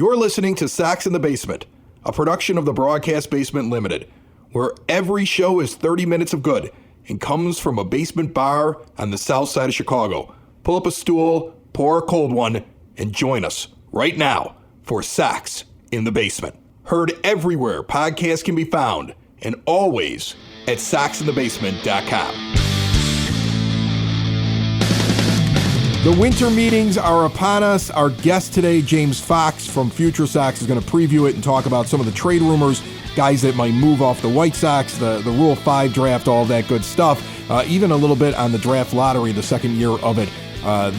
You're listening to Sox in the Basement, a production of the Broadcast Basement Limited, where every show is 30 minutes of good and comes from a basement bar on the south side of Chicago. Pull up a stool, pour a cold one, and join us right now for Sox in the Basement. Heard everywhere podcasts can be found, and always at soxinthebasement.com. The winter meetings are upon us. Our guest today, James Fox from FutureSox, is going to preview it and talk about some of the trade rumors, guys that might move off the White Sox, the Rule 5 draft, all that good stuff, even a little bit on the draft lottery, the second year of it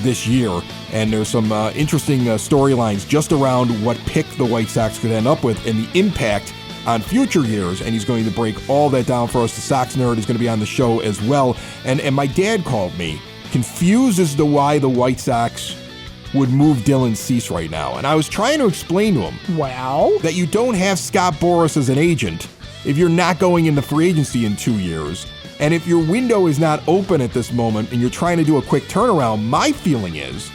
this year. And there's some interesting storylines just around what pick the White Sox could end up with and the impact on future years, and he's going to break all that down for us. The Sox Nerd is going to be on the show as well. And my dad called me confused as to why the White Sox would move Dylan Cease right now. And I was trying to explain to him that you don't have Scott Boras as an agent if you're not going into free agency in 2 years. And if your window is not open at this moment and you're trying to do a quick turnaround, my feeling is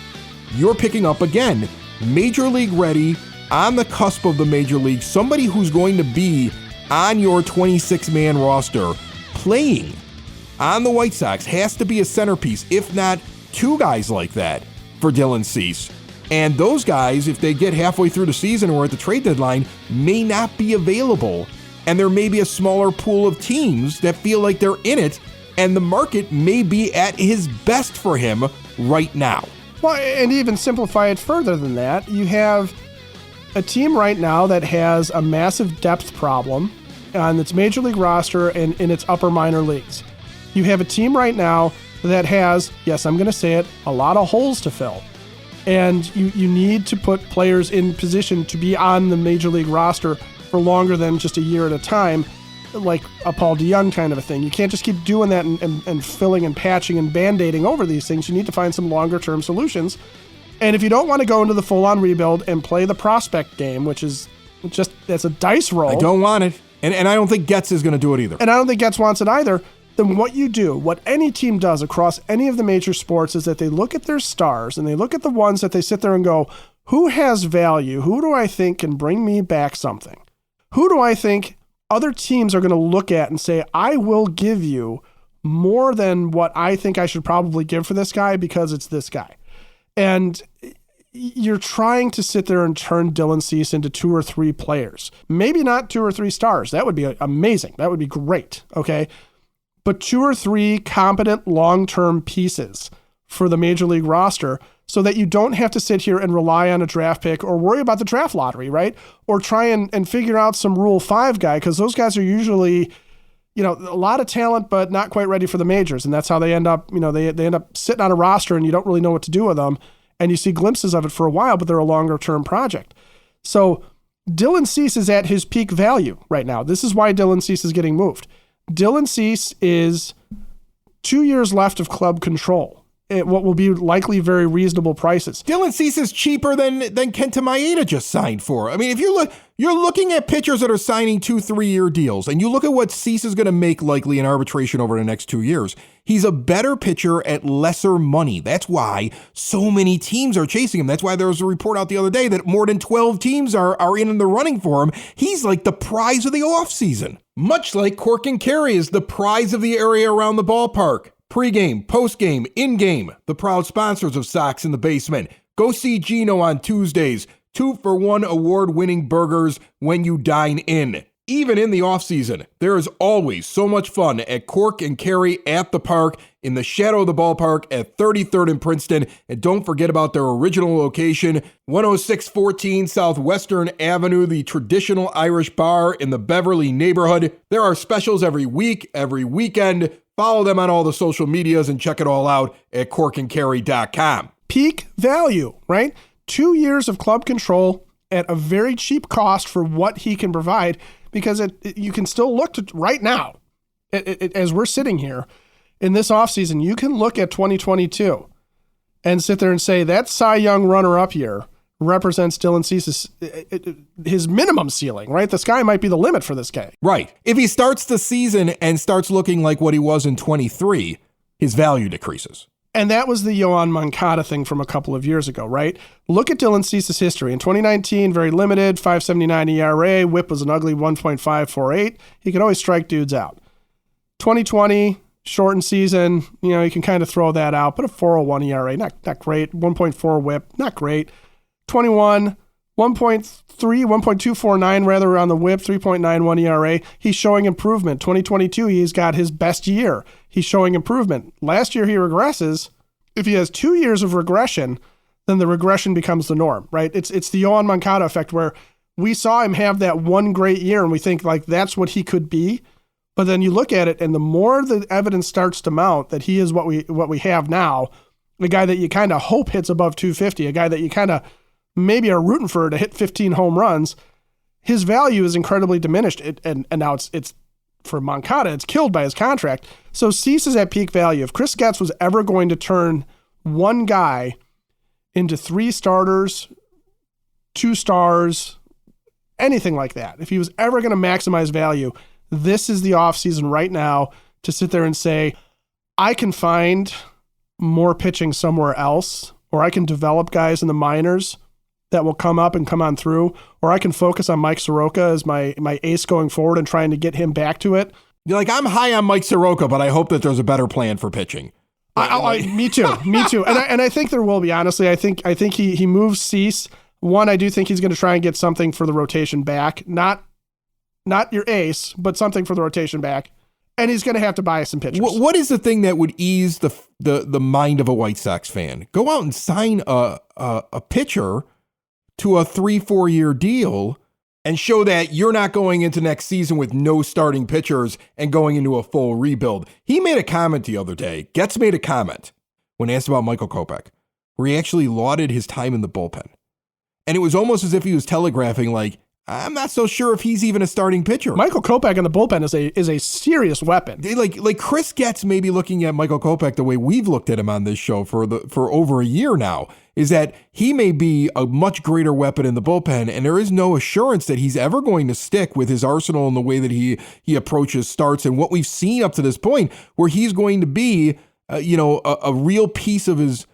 you're picking up, again, Major League ready, on the cusp of the Major League, somebody who's going to be on your 26-man roster playing on the White Sox has to be a centerpiece, if not two guys like that for Dylan Cease. And those guys, if they get halfway through the season or at the trade deadline, may not be available. And there may be a smaller pool of teams that feel like they're in it, and the market may be at his best for him right now. Well, and even simplify it further than that, you have a team right now that has a massive depth problem on its major league roster and in its upper minor leagues. You have a team right now that has, yes, I'm going to say it, a lot of holes to fill. And you need to put players in position to be on the major league roster for longer than just a year at a time, like a Paul DeJong kind of a thing. You can't just keep doing that and filling and patching and band-aiding over these things. You need to find some longer-term solutions. And if you don't want to go into the full-on rebuild and play the prospect game, which is just, that's a dice roll. I don't want it. And I don't think Getz is going to do it either. And I don't think Getz wants it either. Then what you do, what any team does across any of the major sports, is that they look at their stars and they look at the ones that they sit there and go, who has value? Who do I think can bring me back something? Who do I think other teams are going to look at and say, I will give you more than what I think I should probably give for this guy because it's this guy? And you're trying to sit there and turn Dylan Cease into 2 or 3 players. Maybe not 2 or 3 stars. That would be amazing. That would be great. Okay. But 2 or 3 competent long-term pieces for the major league roster so that you don't have to sit here and rely on a draft pick or worry about the draft lottery, right? Or try and figure out some Rule 5 guy, because those guys are usually, a lot of talent, but not quite ready for the majors. And that's how they end up, they end up sitting on a roster and you don't really know what to do with them. And you see glimpses of it for a while, but they're a longer-term project. So Dylan Cease is at his peak value right now. This is why Dylan Cease is getting moved. Dylan Cease is 2 years left of club control at what will be likely very reasonable prices. Dylan Cease is cheaper than Kenta Maeda just signed for. I mean, if you're looking at pitchers that are signing 2-3-year deals, and you look at what Cease is going to make likely in arbitration over the next 2 years, he's a better pitcher at lesser money. That's why so many teams are chasing him. That's why there was a report out the other day that more than 12 teams are in the running for him. He's like the prize of the offseason. Much like Cork and Carey is the prize of the area around the ballpark. Pre-game, post-game, in-game, the proud sponsors of Sox in the Basement. Go see Gino on Tuesdays. 2-for-1 award-winning burgers when you dine in. Even in the offseason, there is always so much fun at Cork and Carey at the park, in the shadow of the ballpark at 33rd and Princeton. And don't forget about their original location, 10614 Southwestern Avenue, the traditional Irish bar in the Beverly neighborhood. There are specials every week, every weekend. Follow them on all the social medias and check it all out at corkandcarey.com. Peak value, right? 2 years of club control at a very cheap cost for what he can provide, because you can still look to right now, as we're sitting here in this offseason, you can look at 2022 and sit there and say that Cy Young runner-up year represents Dylan Cease's his minimum ceiling, right? The sky might be the limit for this guy. Right. If he starts the season and starts looking like what he was in 23, his value decreases. And that was the Yoan Moncada thing from a couple of years ago, right? Look at Dylan Cease's history. In 2019, very limited, 5.79 ERA. WHIP was an ugly 1.548. He could always strike dudes out. 2020, shortened season, you can kind of throw that out, but a 4.01 ERA, not great. 1.4 WHIP, not great. 21, 1.249 rather on the WHIP, 3.91 ERA. He's showing improvement. 2022, he's got his best year. He's showing improvement. Last year, he regresses. If he has 2 years of regression, then the regression becomes the norm, right? It's the Yoan Moncada effect where we saw him have that one great year and we think like that's what he could be. But then you look at it and the more the evidence starts to mount that he is what we have now, a guy that you kind of hope hits above 250, a guy that you kind of maybe are rooting for to hit 15 home runs, his value is incredibly diminished. And now it's for Moncada, it's killed by his contract. So Cease is at peak value. If Chris Getz was ever going to turn one guy into 3 starters, 2 stars, anything like that, if he was ever going to maximize value, this is the offseason right now to sit there and say, I can find more pitching somewhere else, or I can develop guys in the minors that will come up and come on through, or I can focus on Mike Soroka as my ace going forward and trying to get him back to it. You're like, I'm high on Mike Soroka, but I hope that there's a better plan for pitching. Me too. And I think there will be, honestly. I think he moves Cease. One, I do think he's going to try and get something for the rotation back. Not your ace, but something for the rotation back. And he's going to have to buy some pitchers. What is the thing that would ease the mind of a White Sox fan? Go out and sign a pitcher to a 3-4 year deal and show that you're not going into next season with no starting pitchers and going into a full rebuild. He made a comment the other day. Getz made a comment when asked about Michael Kopech, where he actually lauded his time in the bullpen. And it was almost as if he was telegraphing, like, I'm not so sure if he's even a starting pitcher. Michael Kopech in the bullpen is a serious weapon. Like Chris Getz may be looking at Michael Kopech the way we've looked at him on this show for over a year now, is that he may be a much greater weapon in the bullpen, and there is no assurance that he's ever going to stick with his arsenal in the way that he approaches starts and what we've seen up to this point, where he's going to be a real piece of his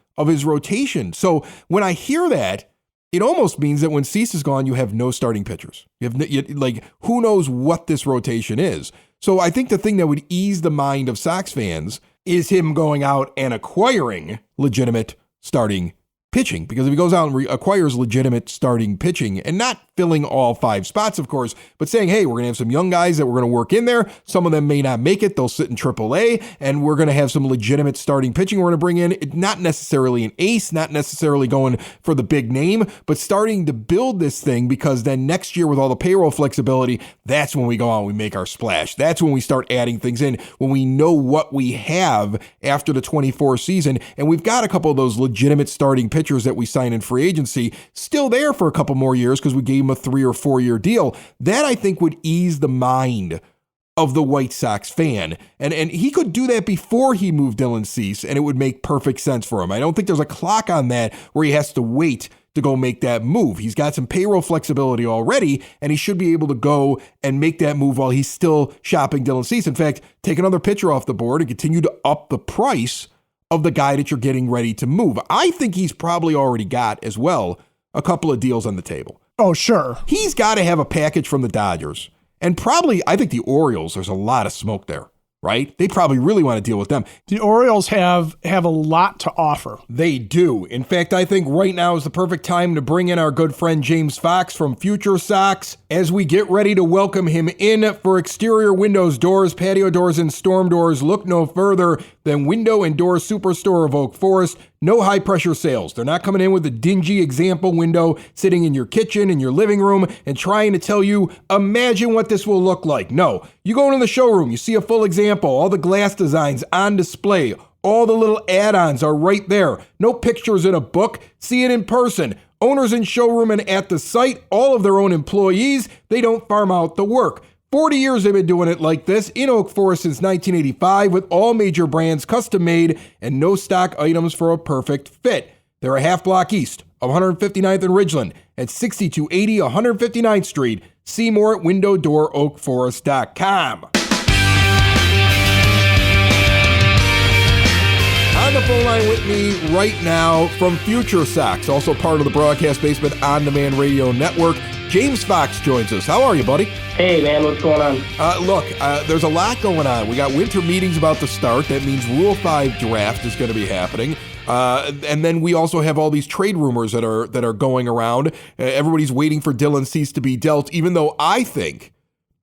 rotation. So when I hear that, it almost means that when Cease is gone, you have no starting pitchers. Who knows what this rotation is? So I think the thing that would ease the mind of Sox fans is him going out and acquiring legitimate starting pitching. Because if he goes out and acquires legitimate starting pitching and not filling all 5 spots, of course, but saying, hey, we're going to have some young guys that we're going to work in there. Some of them may not make it. They'll sit in AAA, and we're going to have some legitimate starting pitching we're going to bring in. Not necessarily an ace, not necessarily going for the big name, but starting to build this thing, because then next year with all the payroll flexibility, that's when we go out and we make our splash. That's when we start adding things in, when we know what we have after the 24 season. And we've got a couple of those legitimate starting pitchers that we sign in free agency still there for a couple more years because we gave him a 3 or 4 year deal. That I think would ease the mind of the White Sox fan. And he could do that before he moved Dylan Cease, and it would make perfect sense for him. I don't think there's a clock on that where he has to wait to go make that move. He's got some payroll flexibility already, and he should be able to go and make that move while he's still shopping Dylan Cease. In fact, take another pitcher off the board and continue to up the price of the guy that you're getting ready to move. I think he's probably already got, as well, a couple of deals on the table. Oh, sure. He's got to have a package from the Dodgers. And probably, I think the Orioles, there's a lot of smoke there, right? They probably really want to deal with them. The Orioles have a lot to offer. They do. In fact, I think right now is the perfect time to bring in our good friend James Fox from FutureSox as we get ready to welcome him in for exterior windows, doors, patio doors, and storm doors. Look no further than Window and Door Superstore of Oak Forest. No high pressure sales. They're not coming in with a dingy example window sitting in your kitchen, in your living room, and trying to tell you, imagine what this will look like. No, you go into the showroom, you see a full example, all the glass designs on display, all the little add-ons are right there. No pictures in a book, see it in person. Owners in showroom and at the site, all of their own employees, they don't farm out the work. 40 years they've been doing it like this in Oak Forest since 1985 with all major brands custom made and no stock items for a perfect fit. They're a half block east of 159th and Ridgeland at 6280 159th Street. See more at windowdooroakforest.com. On on the phone line with me right now from FutureSox, also part of the Broadcast Basement On-Demand Radio Network, James Fox joins us. How are you, buddy? Hey, man, what's going on? Look, there's a lot going on. We got winter meetings about to start. That means Rule 5 draft is going to be happening. And then we also have all these trade rumors that are going around. Everybody's waiting for Dylan Cease to be dealt, even though I think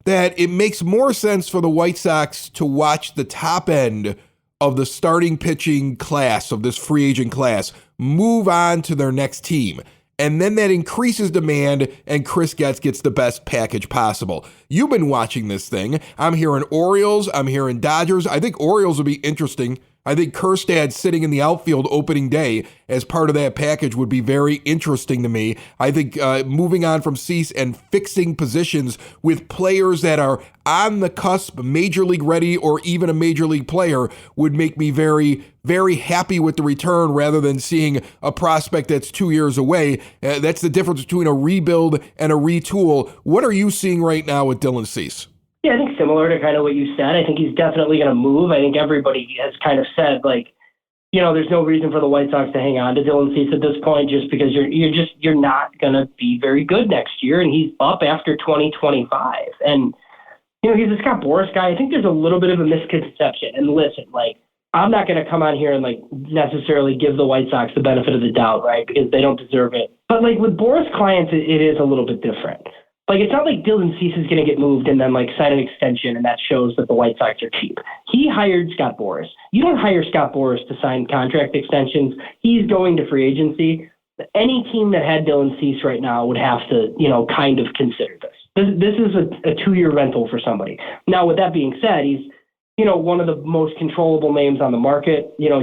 that it makes more sense for the White Sox to watch the top end of the starting pitching class, of this free agent class, move on to their next team. And then that increases demand, and Chris gets the best package possible. You've been watching this thing. I'm hearing Orioles. I'm hearing Dodgers. I think Orioles will be interesting. I think Kjerstad sitting in the outfield opening day as part of that package would be very interesting to me. I think moving on from Cease and fixing positions with players that are on the cusp, major league ready, or even a major league player would make me very, very happy with the return rather than seeing a prospect that's 2 years away. That's the difference between a rebuild and a retool. What are you seeing right now with Dylan Cease? Yeah, I think similar to kind of what you said. I think he's definitely going to move. I think everybody has kind of said, like, you know, there's no reason for the White Sox to hang on to Dylan Cease at this point, just because you're not going to be very good next year, and he's up after 2025. And you know, he's a Scott Boras guy. I think there's a little bit of a misconception. And listen, like, I'm not going to come on here and like necessarily give the White Sox the benefit of the doubt, right? Because they don't deserve it. But like with Boras clients, it is a little bit different. Like, it's not like Dylan Cease is going to get moved and then, like, sign an extension, and that shows that the White Sox are cheap. He hired Scott Boras. You don't hire Scott Boras to sign contract extensions. He's going to free agency. Any team that had Dylan Cease right now would have to, you know, kind of consider this. This is a 2-year rental for somebody. Now, with that being said, he's, you know, one of the most controllable names on the market. You know,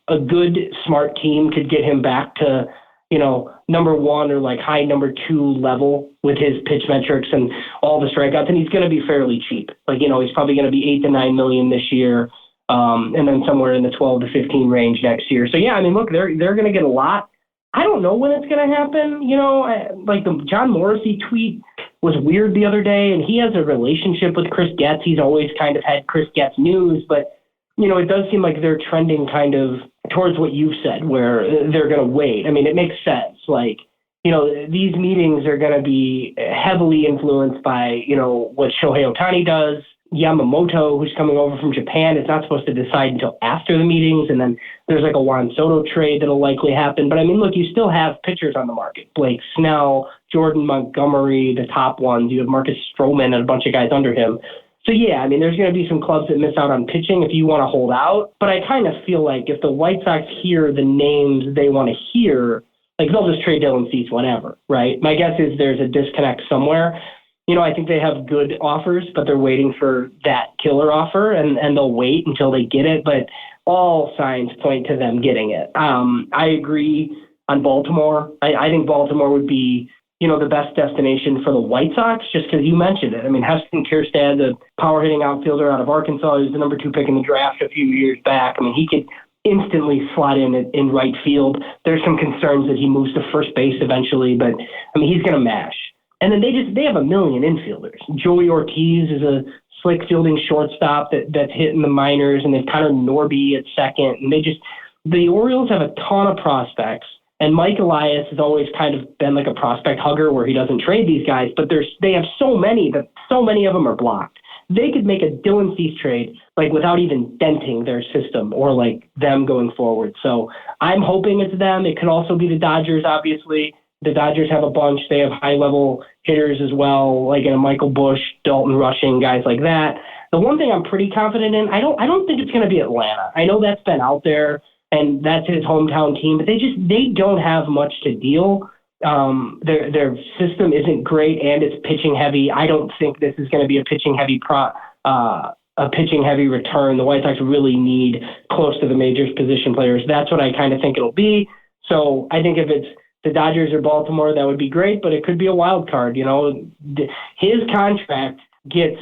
a good, smart team could get him back to, you know, number 1 or like high number 2 level with his pitch metrics and all the strikeouts, and he's going to be fairly cheap. Like, you know, he's probably going to be $8 to $9 million this year, and then somewhere in the 12 to 15 range next year. So yeah, I mean, look, they're going to get a lot. I don't know when it's going to happen. You know, like the John Morrissey tweet was weird the other day, and he has a relationship with Chris Getz. He's always kind of had Chris Getz news, but you know, it does seem like they're trending kind of towards what you've said, where they're going to wait. I mean, it makes sense. Like, you know, these meetings are going to be heavily influenced by, you know, what Shohei Ohtani does. Yamamoto, who's coming over from Japan, is not supposed to decide until after the meetings. And then there's like a Juan Soto trade that'll likely happen. But I mean, look, you still have pitchers on the market. Blake Snell, Jordan Montgomery, the top ones. You have Marcus Stroman and a bunch of guys under him. So, yeah, I mean, there's going to be some clubs that miss out on pitching if you want to hold out. But I kind of feel like if the White Sox hear the names they want to hear, like, they'll just trade Dylan Cease whenever, right? My guess is there's a disconnect somewhere. You know, I think they have good offers, but they're waiting for that killer offer, and they'll wait until they get it. But all signs point to them getting it. I agree on Baltimore. I think Baltimore would be, you know, the best destination for the White Sox, just because you mentioned it. I mean, Heston Kjerstad, the power-hitting outfielder out of Arkansas, he was the number 2 pick in the draft a few years back. I mean, he could instantly slot in right field. There's some concerns that he moves to first base eventually, but, I mean, he's going to mash. And then they have a million infielders. Joey Ortiz is a slick fielding shortstop that's hit in the minors, and they've Connor Norby at second. And the Orioles have a ton of prospects. And Mike Elias has always kind of been like a prospect hugger where he doesn't trade these guys, but they have so many that so many of them are blocked. They could make a Dylan Cease trade like without even denting their system or like them going forward. So I'm hoping it's them. It could also be the Dodgers, obviously. The Dodgers have a bunch. They have high-level hitters as well, like a Michael Busch, Dalton Rushing, guys like that. The one thing I'm pretty confident in, I don't think it's going to be Atlanta. I know that's been out there, and that's his hometown team, but they don't have much to deal. Their system isn't great, and it's pitching heavy. I don't think this is going to be a pitching heavy return. The White Sox really need close to the majors position players. That's what I kind of think it'll be. So I think if it's the Dodgers or Baltimore, that would be great, but it could be a wild card. You know, his contract gets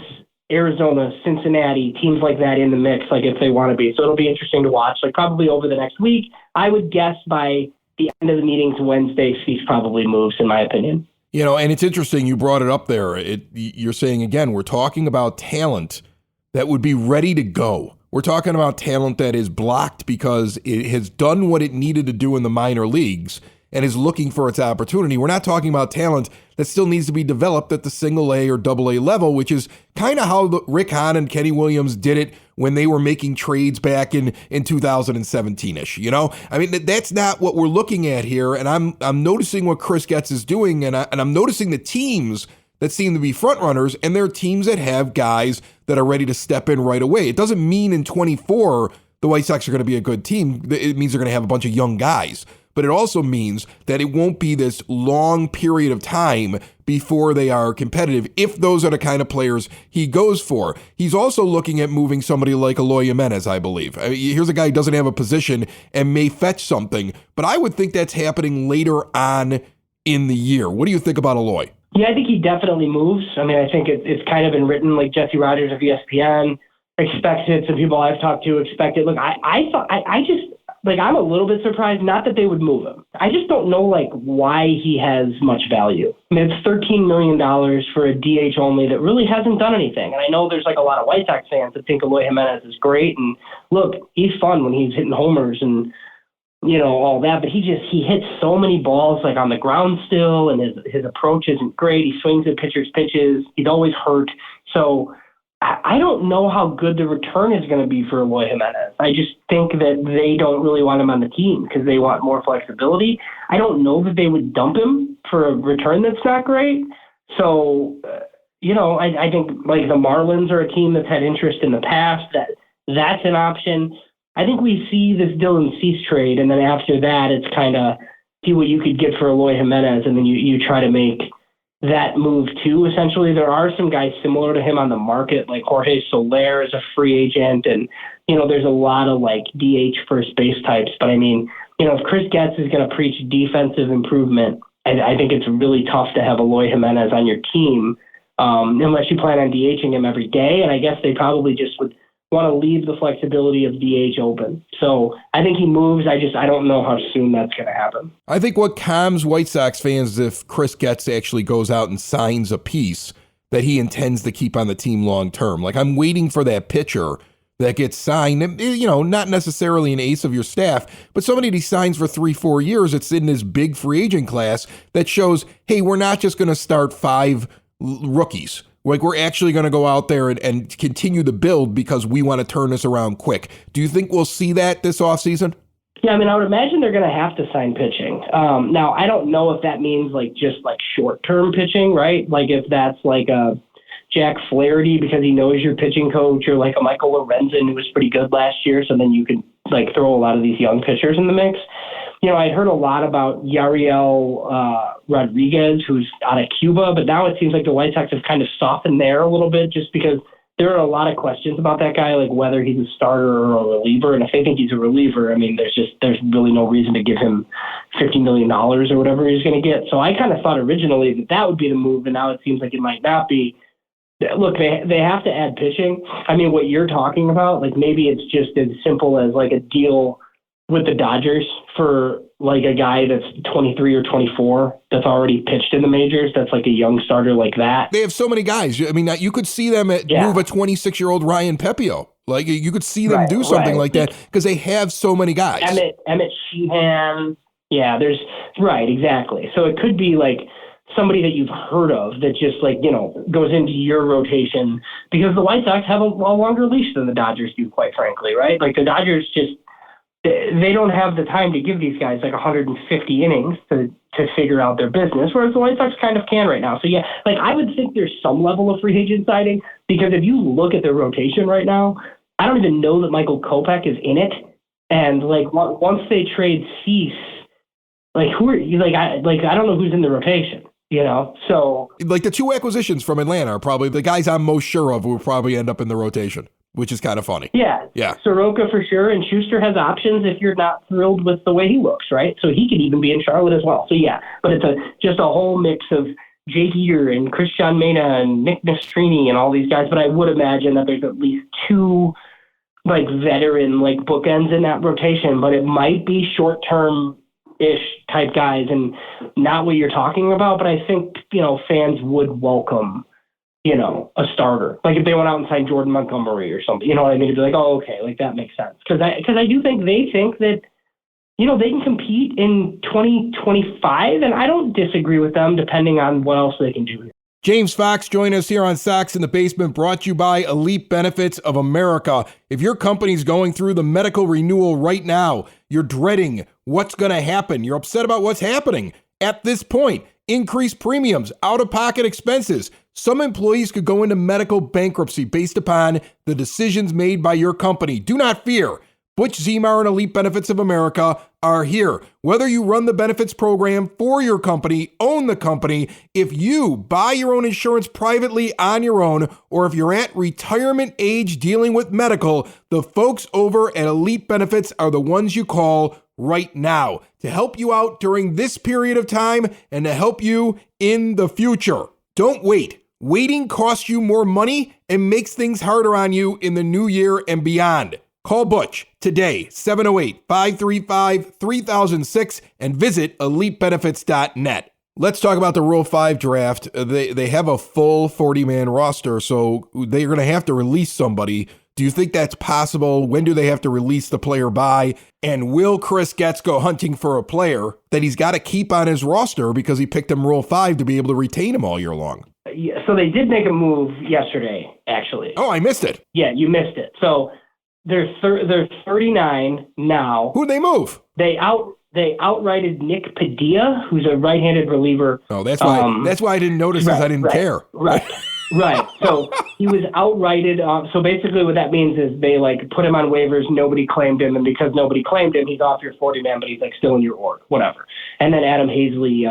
Arizona, Cincinnati, teams like that in the mix, like if they want to be. So it'll be interesting to watch, like probably over the next week. I would guess by the end of the meetings Wednesday, Cease probably moves, in my opinion. You know, and it's interesting you brought it up there. You're saying, again, we're talking about talent that would be ready to go. We're talking about talent that is blocked because it has done what it needed to do in the minor leagues and is looking for its opportunity. We're not talking about talent that still needs to be developed at the single A or double A level, which is kind of how Rick Hahn and Kenny Williams did it when they were making trades back in 2017-ish. You know, I mean, that's not what we're looking at here. And I'm noticing what Chris Getz is doing, and I'm noticing the teams that seem to be front runners, and they're teams that have guys that are ready to step in right away. It doesn't mean in 24 the White Sox are going to be a good team. It means they're going to have a bunch of young guys. But it also means that it won't be this long period of time before they are competitive, if those are the kind of players he goes for. He's also looking at moving somebody like Eloy Jimenez, I believe. I mean, here's a guy who doesn't have a position and may fetch something, but I would think that's happening later on in the year. What do you think about Eloy? Yeah, I think he definitely moves. I mean, I think it's kind of been written, like Jesse Rogers of ESPN expects it. Some people I've talked to expect it. Look, I'm a little bit surprised, not that they would move him. I just don't know, why he has much value. I mean, it's $13 million for a DH only that really hasn't done anything. And I know there's, a lot of White Sox fans that think Eloy Jimenez is great. And, look, he's fun when he's hitting homers and, all that. But he hits so many balls, on the ground still, and his approach isn't great. He swings at pitchers' pitches. He's always hurt. So I don't know how good the return is going to be for Eloy Jimenez. I just think that they don't really want him on the team because they want more flexibility. I don't know that they would dump him for a return that's not great. So, I think the Marlins are a team that's had interest in the past. That's an option. I think we see this Dylan Cease trade, and then after that, it's kind of see what you could get for Eloy Jimenez, and then you try to make that move too. Essentially, there are some guys similar to him on the market, like Jorge Soler is a free agent, and there's a lot of DH first base types. But I mean, if Chris Getz is going to preach defensive improvement, I think it's really tough to have Eloy Jimenez on your team unless you plan on DHing him every day. And I guess they probably just would want to leave the flexibility of DH open. So I think he moves. I don't know how soon that's going to happen. I think what calms White Sox fans is if Chris Getz actually goes out and signs a piece that he intends to keep on the team long term. I'm waiting for that pitcher that gets signed, not necessarily an ace of your staff, but somebody that he signs for 3-4 years. It's in this big free agent class that shows, hey, we're not just going to start 5 rookies. We're actually going to go out there and continue to build because we want to turn this around quick. Do you think we'll see that this offseason? Yeah, I mean, I would imagine they're going to have to sign pitching. Now, I don't know if that means just short-term pitching, right? If that's a Jack Flaherty because he knows your pitching coach, or a Michael Lorenzen who was pretty good last year, so then you could throw a lot of these young pitchers in the mix. I heard a lot about Yariel Rodriguez, who's out of Cuba, but now it seems like the White Sox have kind of softened there a little bit just because there are a lot of questions about that guy, whether he's a starter or a reliever. And if they think he's a reliever, I mean, there's really no reason to give him $50 million or whatever he's going to get. So I kind of thought originally that would be the move, and now it seems like it might not be. Look, they have to add pitching. I mean, what you're talking about, maybe it's just as simple as a deal with the Dodgers for a guy that's 23 or 24 that's already pitched in the majors. That's a young starter like that. They have so many guys. I mean, you could see them move a 26-year-old Ryan Pepio. You could see them do something like that because they have so many guys. Emmett Sheehan. Yeah, right, exactly. So it could be somebody that you've heard of that just goes into your rotation because the White Sox have a longer leash than the Dodgers do, quite frankly, right? The Dodgers just, they don't have the time to give these guys 150 innings to figure out their business, whereas the White Sox kind of can right now. So yeah, I would think there's some level of free agent signing because if you look at their rotation right now, I don't even know that Michael Kopech is in it. And once they trade Cease, who are you? I don't know who's in the rotation. So the 2 acquisitions from Atlanta are probably the guys I'm most sure of who will probably end up in the rotation, which is kind of funny. Yeah. Soroka for sure, and Schuster has options if you're not thrilled with the way he looks, right? So he could even be in Charlotte as well. So yeah, but it's just a whole mix of Jake Eater and Christian Mena and Nick Nastrini and all these guys. But I would imagine that there's at least 2 veteran bookends in that rotation, but it might be short-term-ish type guys and not what you're talking about. But I think, fans would welcome a starter. Like if they went out and signed Jordan Montgomery or something, you know what I mean? It'd be like, oh, okay, like that makes sense. Because I do think they think that, they can compete in 2025, and I don't disagree with them depending on what else they can do here. James Fox join us here on Sox in the Basement, brought to you by Elite Benefits of America. If your company's going through the medical renewal right now, you're dreading what's going to happen, you're upset about what's happening at this point, increased premiums, out-of-pocket expenses. Some employees could go into medical bankruptcy based upon the decisions made by your company. Do not fear. Butch Zemar and Elite Benefits of America are here. Whether you run the benefits program for your company, own the company, if you buy your own insurance privately on your own, or if you're at retirement age dealing with medical, the folks over at Elite Benefits are the ones you call right now to help you out during this period of time and to help you in the future. Don't wait. Waiting costs you more money and makes things harder on you in the new year and beyond. Call Butch today, 708-535-3006, and visit EliteBenefits.net. Let's talk about the Rule 5 draft. They have a full 40-man roster, so they're going to have to release somebody. Do you think that's possible? When do they have to release the player by? And will Chris Getz go hunting for a player that he's got to keep on his roster because he picked him Rule 5 to be able to retain him all year long? Yeah, so they did make a move yesterday, actually. Oh, I missed it. Yeah, you missed it. So they're 39 now. Who'd they move? They outrighted Nick Padilla, who's a right-handed reliever. Oh, that's why I didn't notice because I didn't care. Right. So he was outrighted. So basically what that means is they put him on waivers. Nobody claimed him. And because nobody claimed him, he's off your 40-man, but he's still in your org, whatever. And then Adam Hazley,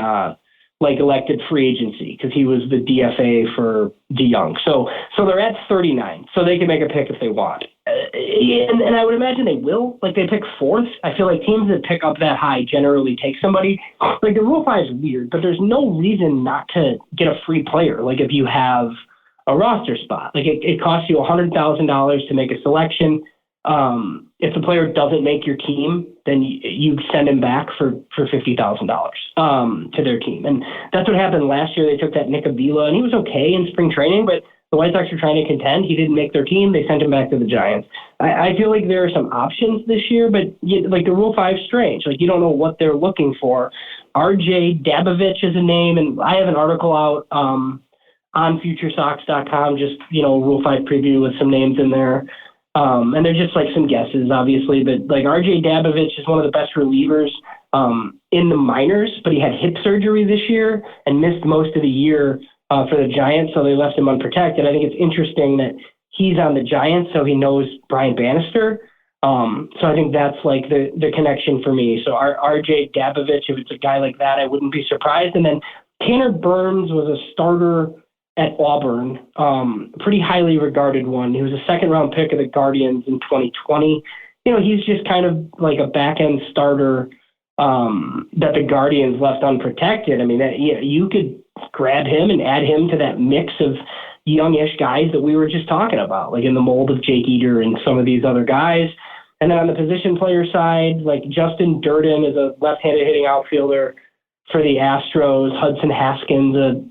elected free agency because he was the DFA for DeYoung. So they're at 39. So they can make a pick if they want. And I would imagine they will. They pick fourth. I feel like teams that pick up that high generally take somebody. The Rule 5 is weird, but there's no reason not to get a free player. If you have a roster spot, it costs you $100,000 to make a selection. If the player doesn't make your team, then you send him back for $50,000 to their team. And that's what happened last year. They took that Nick Avila, and he was okay in spring training, but the White Sox were trying to contend. He didn't make their team. They sent him back to the Giants. I feel like there are some options this year, but the Rule 5 is strange. You don't know what they're looking for. RJ Dabovich is a name, and I have an article out on FutureSox.com, just, Rule 5 preview with some names in there. And they're just some guesses, obviously, but RJ Dabovich is one of the best relievers in the minors, but he had hip surgery this year and missed most of the year for the Giants, so they left him unprotected. I think it's interesting that he's on the Giants, so he knows Brian Bannister. So I think that's the connection for me. So RJ Dabovich, if it's a guy like that, I wouldn't be surprised. And then Tanner Burns was a starter at Auburn, pretty highly regarded one. He was a second-round pick of the Guardians in 2020. He's just kind of a back-end starter that the Guardians left unprotected. I mean, you could grab him and add him to that mix of youngish guys that we were just talking about, in the mold of Jake Eater and some of these other guys. And then on the position player side, Justin Durden is a left-handed hitting outfielder for the Astros. Hudson Haskins, a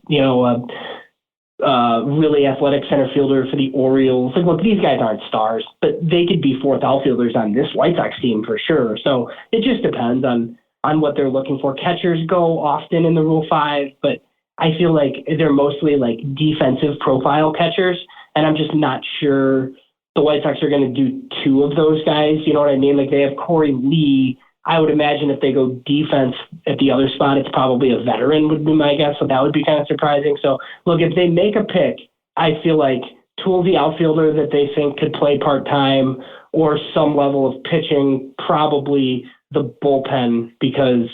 really athletic center fielder for the Orioles. Look, these guys aren't stars, but they could be fourth outfielders on this White Sox team for sure. So it just depends on what they're looking for. Catchers go often in the Rule 5, but I feel like they're mostly defensive profile catchers, and I'm just not sure the White Sox are going to do two of those guys. You know what I mean? They have Corey Lee. I would imagine if they go defense at the other spot, it's probably a veteran would be my guess. So that would be kind of surprising. So look, if they make a pick, I feel like Toolsy outfielder that they think could play part-time or some level of pitching, probably the bullpen because,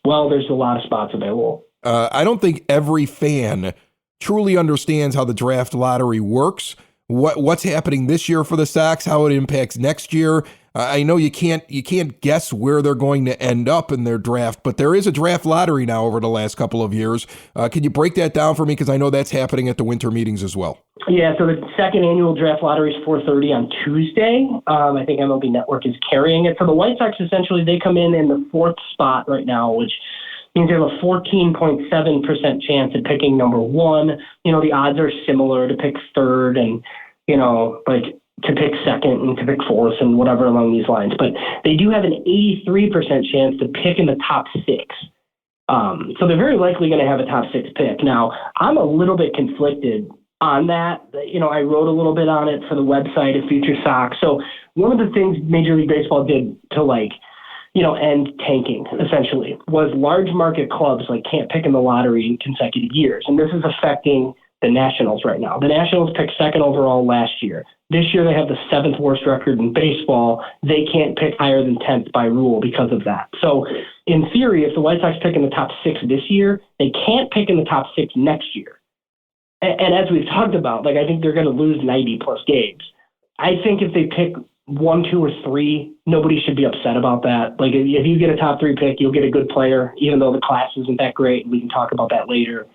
well, there's a lot of spots available. I don't think every fan truly understands how the draft lottery works, what's happening this year for the Sox, how it impacts next year. I know you can't guess where they're going to end up in their draft, but there is a draft lottery now over the last couple of years. Can you break that down for me? Because I know that's happening at the winter meetings as well. Yeah, so the second annual draft lottery is 4:30 on Tuesday. I think MLB Network is carrying it. So the White Sox, essentially, they come in the fourth spot right now, which means you have a 14.7% chance at picking number one. The odds are similar to pick third and, like to pick second and to pick fourth and whatever along these lines. But they do have an 83% chance to pick in the top six. So they're very likely going to have a top six pick. Now, I'm a little bit conflicted on that. I wrote a little bit on it for the website at FutureSox. So one of the things Major League Baseball did to end tanking essentially was large market clubs can't pick in the lottery in consecutive years. And this is affecting the Nationals right now. The Nationals picked second overall last year. This year they have the seventh worst record in baseball. They can't pick higher than 10th by rule because of that. So in theory, if the White Sox pick in the top six this year, they can't pick in the top six next year. And as we've talked about, I think they're going to lose 90 plus games. I think if they pick 1, 2, or 3, nobody should be upset about that. If you get a top 3 pick, you'll get a good player, even though the class isn't that great. We can talk about that later.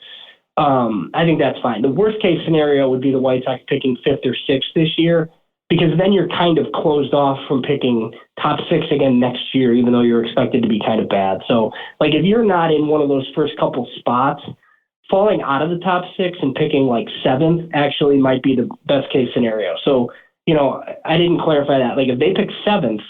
I think that's fine. The worst case scenario would be the White Sox picking 5th or 6th this year, because then you're kind of closed off from picking top 6 again next year, even though you're expected to be kind of bad. So, if you're not in one of those first couple spots, falling out of the top 6 and picking 7th actually might be the best case scenario. So, I didn't clarify that. If they pick 7th,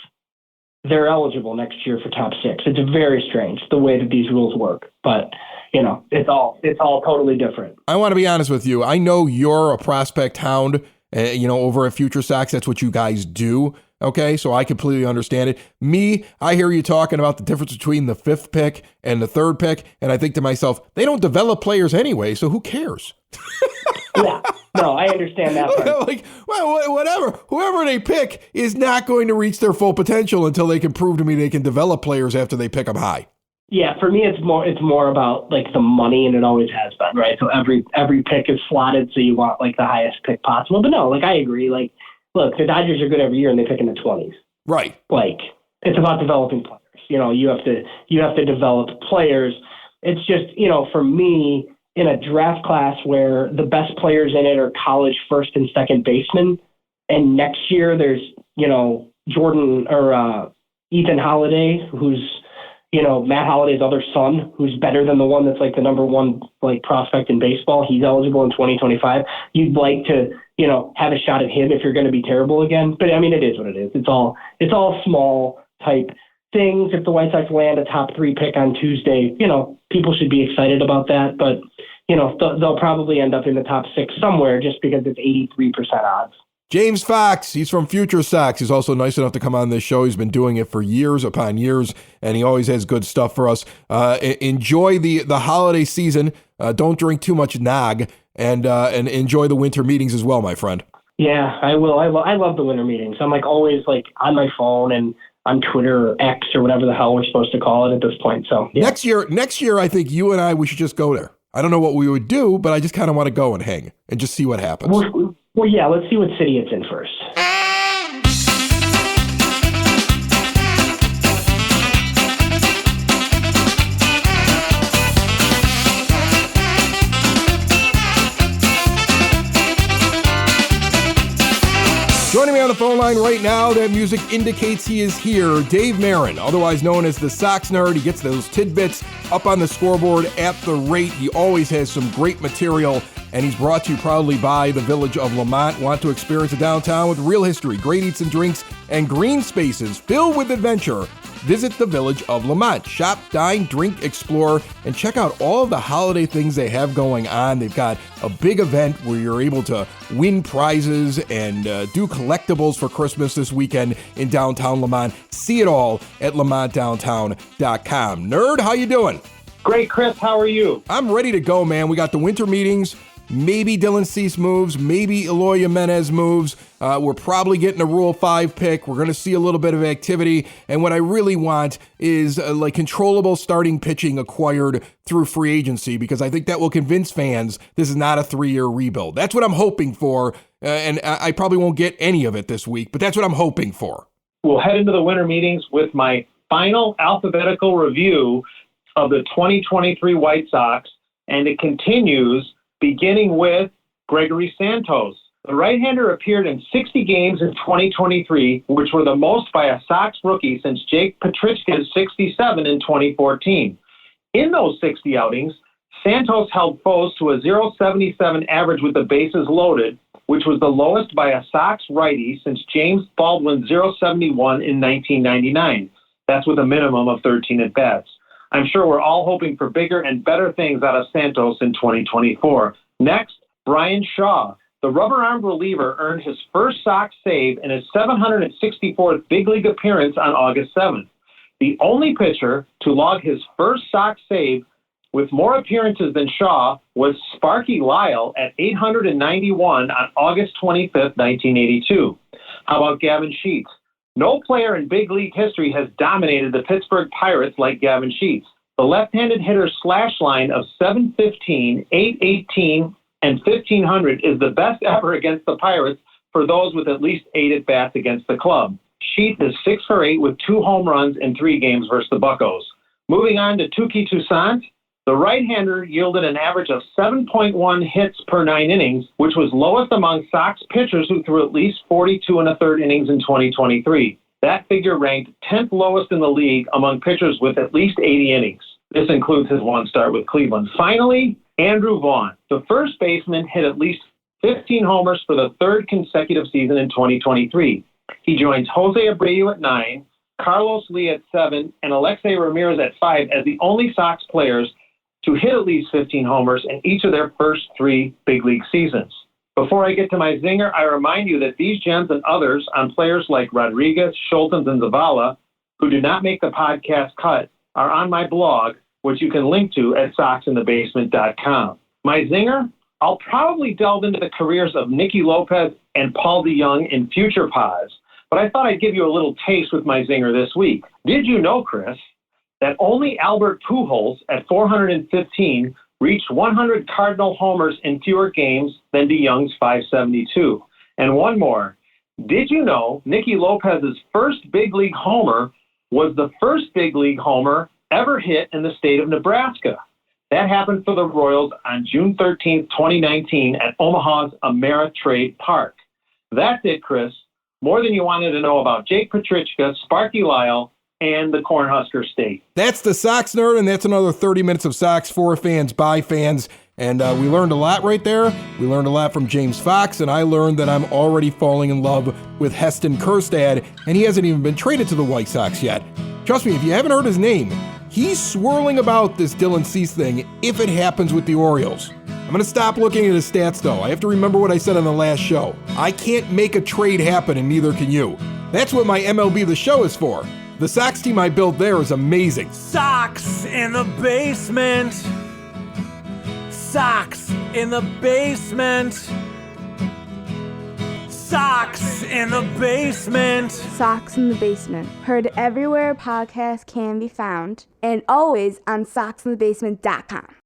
they're eligible next year for top 6. It's very strange the way that these rules work, but it's all totally different. I want to be honest with you. I know you're a prospect hound, over at FutureSox. That's what you guys do. Okay, so I completely understand it. Me, I hear you talking about the difference between the 5th pick and the 3rd pick, and I think to myself, they don't develop players anyway, so who cares? Yeah, no, I understand that part. Whatever. Whoever they pick is not going to reach their full potential until they can prove to me they can develop players after they pick them high. Yeah, for me, it's more about the money, and it always has been, right? So every pick is slotted, so you want the highest pick possible. But no, I agree. Look, the Dodgers are good every year, and they pick in the 20s. Right. It's about developing players. You have to develop players. It's just for me, in a draft class where the best players in it are college first and second basemen, and next year there's Jordan or Ethan Holiday, who's Matt Holliday's other son, who's better than the one that's the number one prospect in baseball. He's eligible in 2025. You'd like to have a shot at him if you're going to be terrible again. But I mean, it is what it is. It's all small type things. If the White Sox land a top 3 pick on Tuesday, people should be excited about that. But they'll probably end up in the top 6 somewhere just because it's 83% odds. James Fox, he's from FutureSox. He's also nice enough to come on this show. He's been doing it for years upon years, and he always has good stuff for us. Enjoy the holiday season. Don't drink too much nog, and enjoy the winter meetings as well, my friend. Yeah, I will. I love the winter meetings. I'm always on my phone and on Twitter or X or whatever the hell we're supposed to call it at this point. So yeah. Next year, I think you and I, we should just go there. I don't know what we would do, but I just kind of want to go and hang and just see what happens. Well, yeah, let's see what city it's in first. Joining me on the phone line right now, that music indicates he is here, Dave Marin, otherwise known as the Sox Nerd. He gets those tidbits up on the scoreboard at the rate. He always has some great material, and he's brought to you proudly by the Village of Lamont. Want to experience a downtown with real history, great eats and drinks, and green spaces filled with adventure? Visit the Village of Lamont. Shop, dine, drink, explore, and check out all of the holiday things they have going on. They've got a big event where you're able to win prizes and do collectibles for Christmas this weekend in downtown Lamont. See it all at lamontdowntown.com. Nerd, how you doing? Great, Chris. How are you? I'm ready to go, man. We got the winter meetings. Maybe Dylan Cease moves. Maybe Eloy Jimenez moves. We're probably getting a Rule 5 pick. We're going to see a little bit of activity. And what I really want is controllable starting pitching acquired through free agency, because I think that will convince fans this is not a 3-year rebuild. That's what I'm hoping for. And I probably won't get any of it this week, but that's what I'm hoping for. We'll head into the winter meetings with my final alphabetical review of the 2023 White Sox. And it continues beginning with Gregory Santos. The right-hander appeared in 60 games in 2023, which were the most by a Sox rookie since Jake Petrichka's 67 in 2014. In those 60 outings, Santos held foes to a .077 average with the bases loaded, which was the lowest by a Sox righty since James Baldwin's .071 in 1999. That's with a minimum of 13 at-bats. I'm sure we're all hoping for bigger and better things out of Santos in 2024. Next, Brian Shaw. The rubber-armed reliever earned his first Sox save in his 764th big league appearance on August 7th. The only pitcher to log his first Sox save with more appearances than Shaw was Sparky Lyle at 891 on August 25th, 1982. How about Gavin Sheets? No player in big league history has dominated the Pittsburgh Pirates like Gavin Sheets. The left-handed hitter's slash line of .715, .818, and .1500 is the best ever against the Pirates for those with at least 8 at-bats against the club. Sheets is 6 for 8 with 2 home runs in 3 games versus the Buccos. Moving on to Touki Toussaint, the right-hander yielded an average of 7.1 hits per 9 innings, which was lowest among Sox pitchers who threw at least 42 1/3 innings in 2023. That figure ranked 10th lowest in the league among pitchers with at least 80 innings. This includes his one start with Cleveland. Finally, Andrew Vaughn. The first baseman hit at least 15 homers for the 3rd consecutive season in 2023. He joins Jose Abreu at 9, Carlos Lee at 7, and Alexei Ramirez at 5 as the only Sox players to hit at least 15 homers in each of their first 3 big league seasons. Before I get to my zinger, I remind you that these gems and others on players like Rodriguez, Schultens, and Zavala, who do not make the podcast cut, are on my blog, which you can link to at soxinthebasement.com. My zinger? I'll probably delve into the careers of Nicky Lopez and Paul DeJong in future pods, but I thought I'd give you a little taste with my zinger this week. Did you know, Chris, that only Albert Pujols at 415 reached 100 Cardinal homers in fewer games than DeJong's 572? And one more. Did you know Nicky Lopez's first big league homer was the first big league homer ever hit in the state of Nebraska? That happened for the Royals on June 13th, 2019 at Omaha's Ameritrade Park. That's it, Chris. More than you wanted to know about Jake Petrichka, Sparky Lyle, and the Cornhusker State. That's the Sox Nerd, and that's another 30 minutes of Sox for fans, by fans. And we learned a lot right there. We learned a lot from James Fox, and I learned that I'm already falling in love with Heston Kjerstad, and he hasn't even been traded to the White Sox yet. Trust me, if you haven't heard his name, he's swirling about this Dylan Cease thing if it happens with the Orioles. I'm going to stop looking at his stats, though. I have to remember what I said on the last show. I can't make a trade happen, and neither can you. That's what my MLB The Show is for. The Sox team I built there is amazing. Sox in the basement. Sox in the basement. Sox in the basement. Sox in the Basement. Heard everywhere podcasts can be found, and always on soxinthebasement.com.